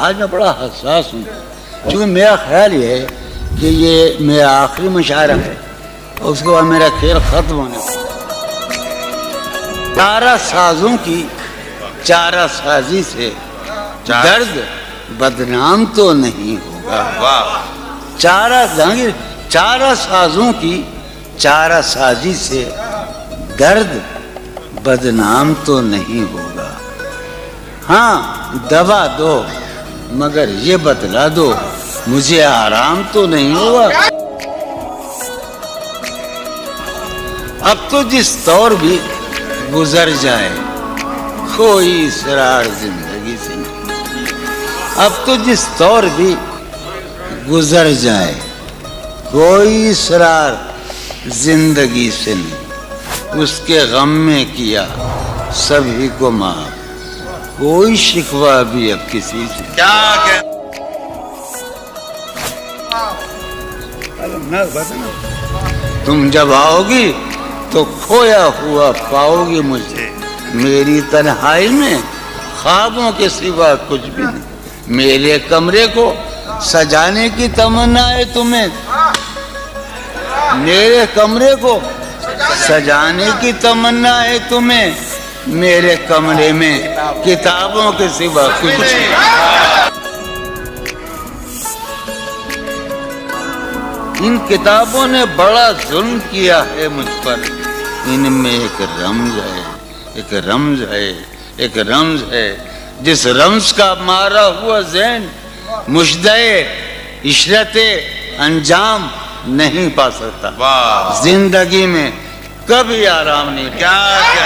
آج میں بڑا حساس ہوں، چونکہ میرا خیال یہ ہے کہ یہ میرا آخری مشاعرہ ہے اور اس کے بعد میرا کھیل ختم ہونے والا۔ چارہ سازوں کی چارہ سازی سے درد بدنام تو نہیں ہوگا۔ چارہ سازوں کی چارہ سازی سے درد بدنام تو نہیں ہوگا۔ ہاں دوا دو مگر یہ بتلا دو مجھے آرام تو نہیں ہوگا۔ اب تو جس طور بھی گزر جائے کوئی اسرار زندگی سے نہیں۔ اب تو جس طور بھی گزر جائے کوئی اسرار زندگی سے نہیں۔ اس کے غم میں کیا سبھی کو معاف، کوئی شکوہ بھی اب کسی سے کیا تم جب آؤ گی تو کھویا ہوا پاؤ گی مجھے، میری تنہائی میں خوابوں کے سوا کچھ بھی نہیں۔ میرے کمرے کو سجانے کی تمنا ہے تمہیں، میرے کمرے کو سجانے کی تمنا ہے تمہیں، میرے کمرے میں کتابوں کے سوا کچھ نہیں۔ ان کتابوں نے بڑا ظلم کیا ہے مجھ پر، ان میں ایک رمز ہے، ایک رمز ہے، ایک رمز ہے، جس رمز کا مارا ہوا ذہن مشدے عشرت انجام نہیں پا سکتا۔ زندگی میں کبھی آرام نہیں۔ کیا